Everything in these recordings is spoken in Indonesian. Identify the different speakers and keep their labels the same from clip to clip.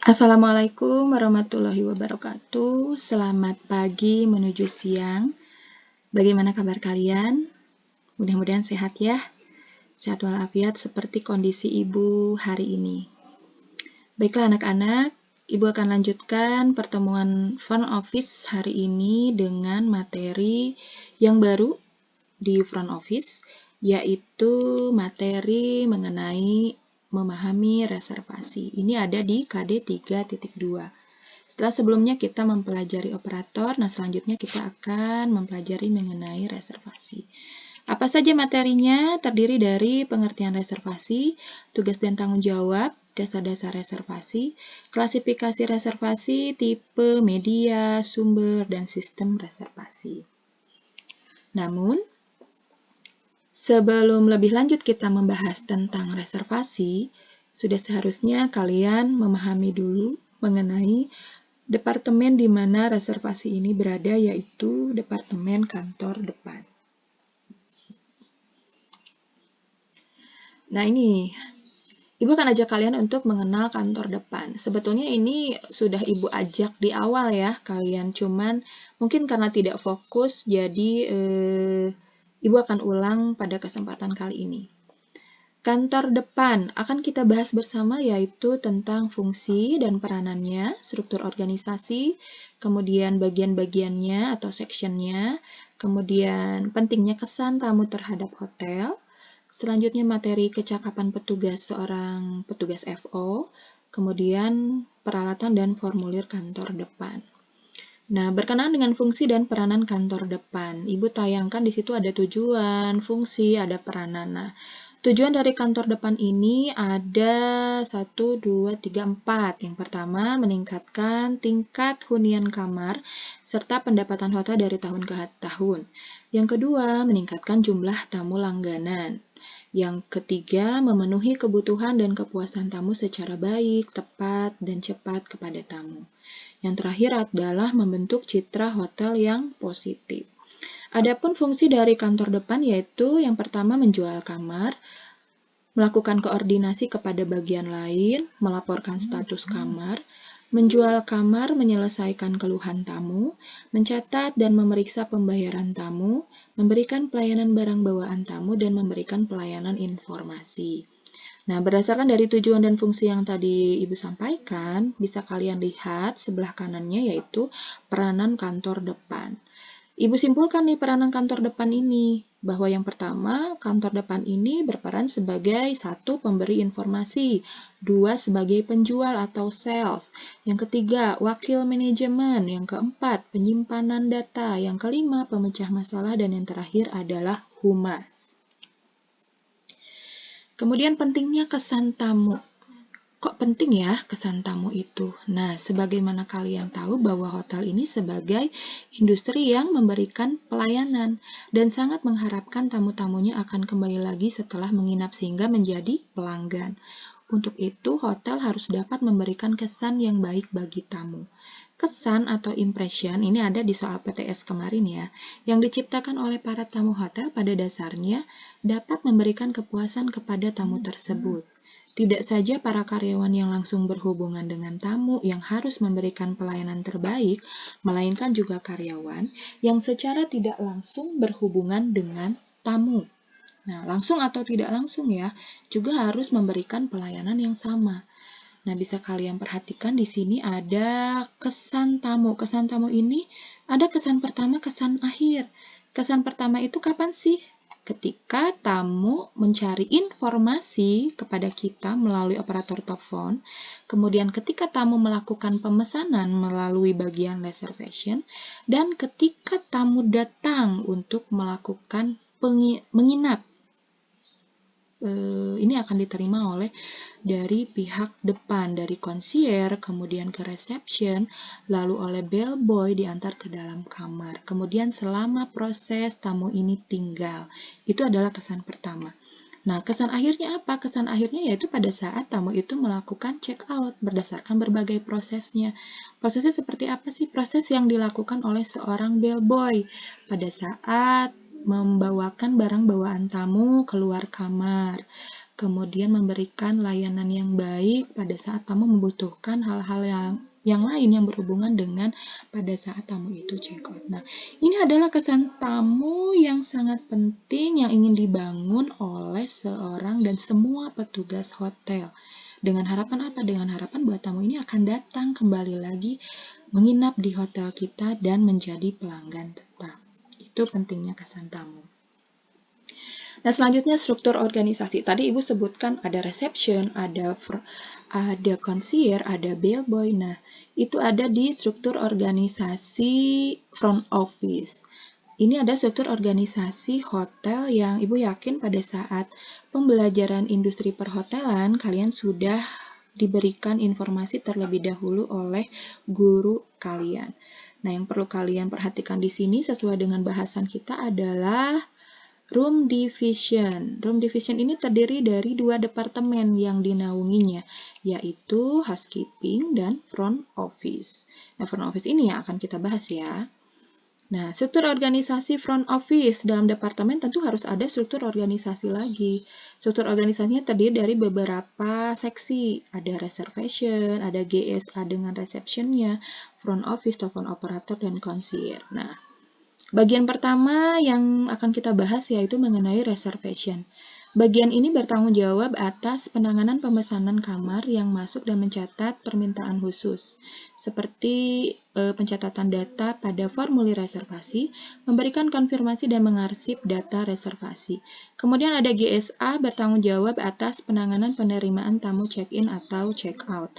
Speaker 1: Assalamualaikum warahmatullahi wabarakatuh. Selamat pagi menuju siang. Bagaimana kabar kalian? Mudah-mudahan sehat ya. Sehat walafiat seperti kondisi ibu hari ini. Baiklah anak-anak, ibu akan lanjutkan pertemuan front office hari ini dengan materi yang baru di front office, yaitu materi mengenai memahami reservasi. Ini ada di KD 3.2. Setelah sebelumnya kita mempelajari operator, nah selanjutnya kita akan mempelajari mengenai reservasi. Apa saja materinya? Terdiri dari pengertian reservasi, tugas dan tanggung jawab, dasar-dasar reservasi, klasifikasi reservasi, tipe, media, sumber, dan sistem reservasi. Namun, sebelum lebih lanjut kita membahas tentang reservasi, sudah seharusnya kalian memahami dulu mengenai departemen di mana reservasi ini berada, yaitu Departemen Kantor Depan. Nah ini, Ibu akan ajak kalian untuk mengenal kantor depan. Sebetulnya ini sudah Ibu ajak di awal ya kalian, cuman mungkin karena tidak fokus, jadi Ibu akan ulang pada kesempatan kali ini. Kantor depan akan kita bahas bersama, yaitu tentang fungsi dan peranannya, struktur organisasi, kemudian bagian-bagiannya atau sectionnya, kemudian pentingnya kesan tamu terhadap hotel, selanjutnya materi kecakapan petugas seorang petugas FO, kemudian peralatan dan formulir kantor depan. Nah, berkenaan dengan fungsi dan peranan kantor depan, Ibu tayangkan di situ ada tujuan, fungsi, ada peranan. Nah, tujuan dari kantor depan ini ada 1, 2, 3, 4. Yang pertama, meningkatkan tingkat hunian kamar serta pendapatan hotel dari tahun ke tahun. Yang kedua, meningkatkan jumlah tamu langganan. Yang ketiga, memenuhi kebutuhan dan kepuasan tamu secara baik, tepat, dan cepat kepada tamu. Yang terakhir adalah membentuk citra hotel yang positif. Adapun fungsi dari kantor depan yaitu yang pertama menjual kamar, melakukan koordinasi kepada bagian lain, melaporkan status kamar, menjual kamar, menyelesaikan keluhan tamu, mencatat dan memeriksa pembayaran tamu, memberikan pelayanan barang bawaan tamu, dan memberikan pelayanan informasi. Nah, berdasarkan dari tujuan dan fungsi yang tadi Ibu sampaikan, bisa kalian lihat sebelah kanannya yaitu peranan kantor depan. Ibu simpulkan nih peranan kantor depan ini, bahwa yang pertama, kantor depan ini berperan sebagai 1. Pemberi informasi, 2. Sebagai penjual atau sales, yang ketiga, wakil manajemen, yang keempat, penyimpanan data, yang kelima, pemecah masalah, dan yang terakhir adalah humas. Kemudian pentingnya kesan tamu. Kok penting ya kesan tamu itu? Nah, sebagaimana kalian tahu bahwa hotel ini sebagai industri yang memberikan pelayanan dan sangat mengharapkan tamu-tamunya akan kembali lagi setelah menginap sehingga menjadi pelanggan. Untuk itu, hotel harus dapat memberikan kesan yang baik bagi tamu. Kesan atau impression ini ada di soal PTS kemarin ya, yang diciptakan oleh para tamu hotel pada dasarnya dapat memberikan kepuasan kepada tamu tersebut. Tidak saja para karyawan yang langsung berhubungan dengan tamu yang harus memberikan pelayanan terbaik, melainkan juga karyawan yang secara tidak langsung berhubungan dengan tamu. Nah, langsung atau tidak langsung ya, juga harus memberikan pelayanan yang sama. Nah, bisa kalian perhatikan di sini ada kesan tamu. Kesan tamu ini ada kesan pertama, kesan akhir. Kesan pertama itu kapan sih? Ketika tamu mencari informasi kepada kita melalui operator telepon, kemudian ketika tamu melakukan pemesanan melalui bagian reservation, dan ketika tamu datang untuk melakukan menginap. Ini akan diterima oleh dari pihak depan, dari concierge, kemudian ke reception, lalu oleh bellboy diantar ke dalam kamar. Kemudian selama proses tamu ini tinggal. Itu adalah kesan pertama. Nah, kesan akhirnya apa? Kesan akhirnya yaitu pada saat tamu itu melakukan check out berdasarkan berbagai prosesnya. Prosesnya seperti apa sih? Proses yang dilakukan oleh seorang bellboy pada saat membawakan barang bawaan tamu keluar kamar. kemudian memberikan layanan yang baik pada saat tamu membutuhkan hal-hal yang lain yang berhubungan dengan pada saat tamu itu check out. Nah, ini adalah kesan tamu yang sangat penting yang ingin dibangun oleh seorang dan semua petugas hotel. Dengan harapan apa? Dengan harapan bahwa tamu ini akan datang kembali lagi menginap di hotel kita dan menjadi pelanggan tetap. Itu pentingnya kesan tamu. Nah, selanjutnya struktur organisasi. Tadi Ibu sebutkan ada reception, ada concierge, ada bellboy. Nah, itu ada di struktur organisasi front office. Ini ada struktur organisasi hotel yang Ibu yakin pada saat pembelajaran industri perhotelan kalian sudah diberikan informasi terlebih dahulu oleh guru kalian. Nah, yang perlu kalian perhatikan di sini sesuai dengan bahasan kita adalah room division. Room division ini terdiri dari 2 departemen yang dinaunginya, yaitu housekeeping dan front office. Nah, front office ini yang akan kita bahas ya. Nah, struktur organisasi front office dalam departemen tentu harus ada struktur organisasi lagi. Struktur organisasinya terdiri dari beberapa seksi. Ada reservation, ada GSA dengan receptionnya, front office, telepon operator, dan concierge. Nah, bagian pertama yang akan kita bahas yaitu mengenai reservation. Bagian ini bertanggung jawab atas penanganan pemesanan kamar yang masuk dan mencatat permintaan khusus, seperti pencatatan data pada formulir reservasi, memberikan konfirmasi dan mengarsip data reservasi. Kemudian ada GSA bertanggung jawab atas penanganan penerimaan tamu check-in atau check-out.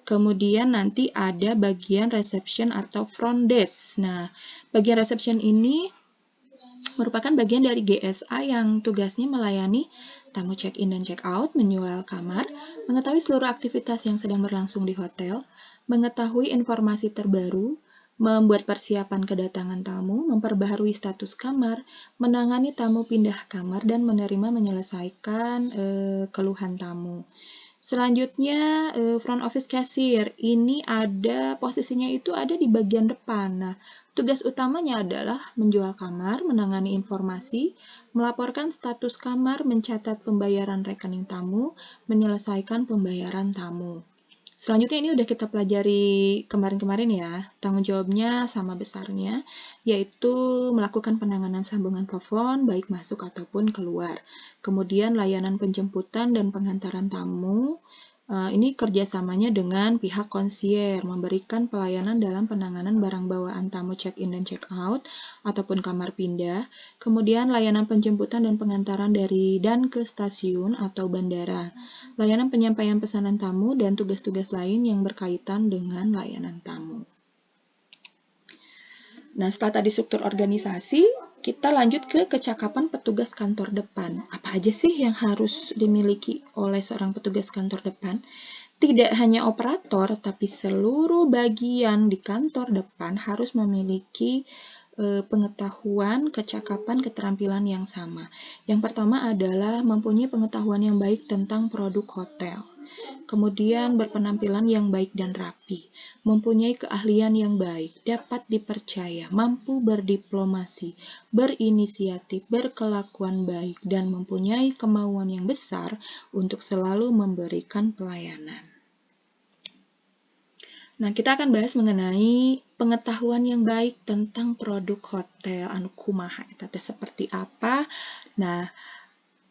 Speaker 1: Kemudian nanti ada bagian reception atau front desk. Nah, bagian reception ini merupakan bagian dari GSA yang tugasnya melayani tamu check-in dan check-out, menjual kamar, mengetahui seluruh aktivitas yang sedang berlangsung di hotel, mengetahui informasi terbaru, membuat persiapan kedatangan tamu, memperbaharui status kamar, menangani tamu pindah kamar, dan menyelesaikan keluhan tamu. Selanjutnya, front office cashier. Ini ada posisinya itu ada di bagian depan. Nah, tugas utamanya adalah menjual kamar, menangani informasi, melaporkan status kamar, mencatat pembayaran rekening tamu, menyelesaikan pembayaran tamu. Selanjutnya ini udah kita pelajari kemarin-kemarin ya. Tanggung jawabnya sama besarnya, yaitu melakukan penanganan sambungan telepon, baik masuk ataupun keluar. Kemudian layanan penjemputan dan pengantaran tamu. Ini kerjasamanya dengan pihak concierge, memberikan pelayanan dalam penanganan barang bawaan tamu check-in dan check-out, ataupun kamar pindah. Kemudian layanan penjemputan dan pengantaran dari dan ke stasiun atau bandara. Layanan penyampaian pesanan tamu dan tugas-tugas lain yang berkaitan dengan layanan tamu. Nah, setelah tadi struktur organisasi, kita lanjut ke kecakapan petugas kantor depan. Apa aja sih yang harus dimiliki oleh seorang petugas kantor depan? Tidak hanya operator, tapi seluruh bagian di kantor depan harus memiliki pengetahuan, kecakapan, keterampilan yang sama. Yang pertama adalah mempunyai pengetahuan yang baik tentang produk hotel. Kemudian berpenampilan yang baik dan rapi, mempunyai keahlian yang baik, dapat dipercaya, mampu berdiplomasi, berinisiatif, berkelakuan baik, dan mempunyai kemauan yang besar untuk selalu memberikan pelayanan. Nah, kita akan bahas mengenai pengetahuan yang baik tentang produk hotel anu kumaha eta teh seperti apa. Nah,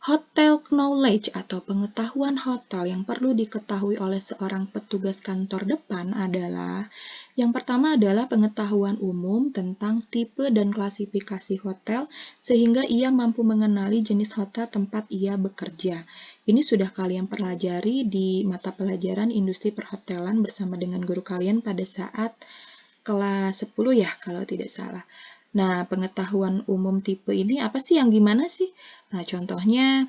Speaker 1: hotel knowledge atau pengetahuan hotel yang perlu diketahui oleh seorang petugas kantor depan adalah yang pertama adalah pengetahuan umum tentang tipe dan klasifikasi hotel sehingga ia mampu mengenali jenis hotel tempat ia bekerja. Ini sudah kalian pelajari di mata pelajaran industri perhotelan bersama dengan guru kalian pada saat kelas 10 ya kalau tidak salah. Nah, pengetahuan umum tipe ini apa sih yang gimana sih? Nah, contohnya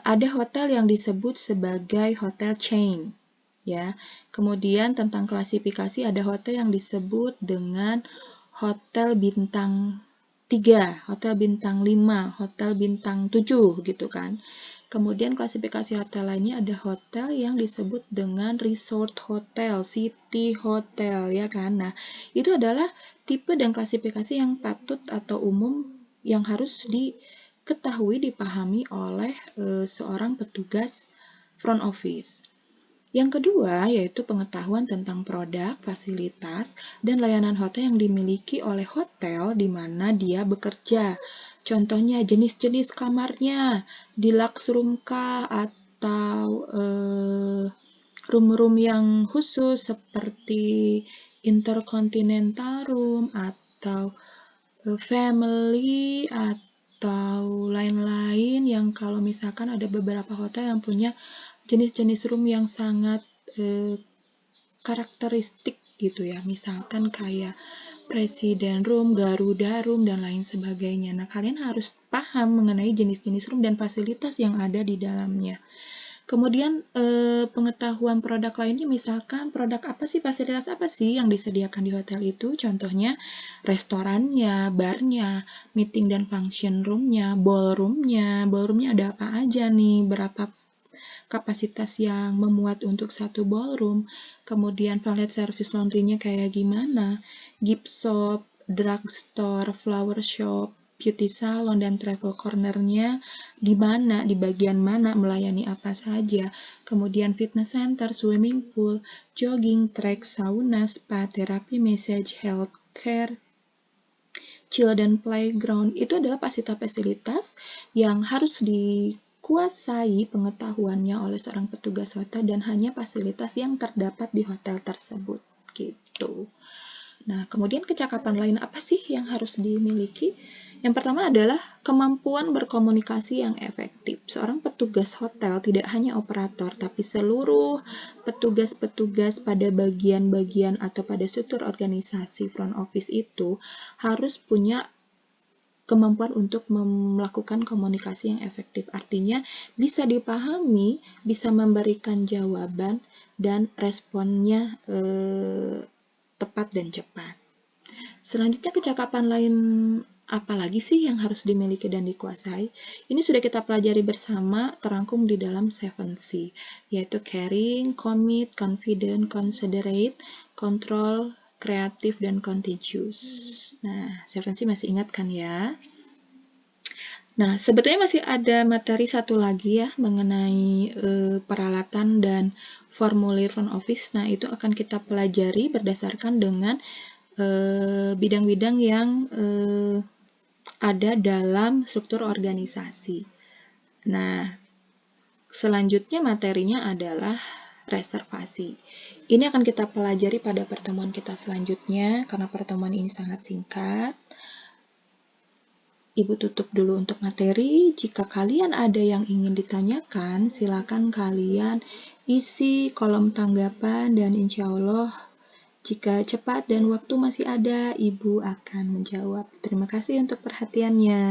Speaker 1: ada hotel yang disebut sebagai hotel chain, ya. Kemudian tentang klasifikasi ada hotel yang disebut dengan hotel bintang 3, hotel bintang 5, hotel bintang 7 gitu kan. Kemudian klasifikasi hotel lainnya ada hotel yang disebut dengan resort hotel, city hotel ya kan. Nah, itu adalah tipe dan klasifikasi yang patut atau umum yang harus diketahui, dipahami oleh seorang petugas front office. Yang kedua, yaitu pengetahuan tentang produk, fasilitas, dan layanan hotel yang dimiliki oleh hotel di mana dia bekerja. Contohnya jenis-jenis kamarnya, deluxe room kah, atau room-room yang khusus seperti intercontinental room, atau family, atau lain-lain yang kalau misalkan ada beberapa hotel yang punya jenis-jenis room yang sangat karakteristik gitu ya, misalkan kayak Presiden Room, Garuda Room, dan lain sebagainya. Nah, kalian harus paham mengenai jenis-jenis room dan fasilitas yang ada di dalamnya. Kemudian pengetahuan produk lainnya, misalkan produk apa sih, fasilitas apa sih yang disediakan di hotel itu, contohnya restorannya, barnya, meeting dan function roomnya, ballroomnya ada apa aja nih, berapa kapasitas yang memuat untuk satu ballroom, kemudian valet service laundry-nya kayak gimana, gift shop, drugstore, flower shop, beauty salon, dan travel corner-nya di mana, di bagian mana, melayani apa saja, kemudian fitness center, swimming pool, jogging track, sauna, spa, terapi, massage, healthcare, children playground. Itu adalah fasilitas-fasilitas yang harus dikuasai pengetahuannya oleh seorang petugas hotel dan hanya fasilitas yang terdapat di hotel tersebut gitu. Nah, kemudian kecakapan lain apa sih yang harus dimiliki? Yang pertama adalah kemampuan berkomunikasi yang efektif. Seorang petugas hotel tidak hanya operator, tapi seluruh petugas-petugas pada bagian-bagian atau pada struktur organisasi front office itu harus punya kemampuan untuk melakukan komunikasi yang efektif. Artinya bisa dipahami, bisa memberikan jawaban, dan responnya tepat dan cepat. Selanjutnya, kecakapan lain apa lagi sih yang harus dimiliki dan dikuasai? Ini sudah kita pelajari bersama, terangkum di dalam 7C, yaitu caring, commit, confident, considerate, control, kreatif, dan contagious. Nah, 7C masih ingat kan ya? Nah, sebetulnya masih ada materi satu lagi ya mengenai peralatan dan formulir front office. Nah, itu akan kita pelajari berdasarkan dengan bidang-bidang yang ada dalam struktur organisasi. Nah, selanjutnya materinya adalah reservasi. Ini akan kita pelajari pada pertemuan kita selanjutnya, karena pertemuan ini sangat singkat. Ibu tutup dulu untuk materi. Jika kalian ada yang ingin ditanyakan, silakan kalian isi kolom tanggapan, dan insya Allah jika cepat dan waktu masih ada, Ibu akan menjawab. Terima kasih untuk perhatiannya.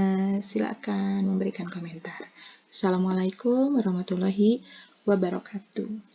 Speaker 1: Silakan memberikan komentar. Assalamualaikum warahmatullahi wabarakatuh.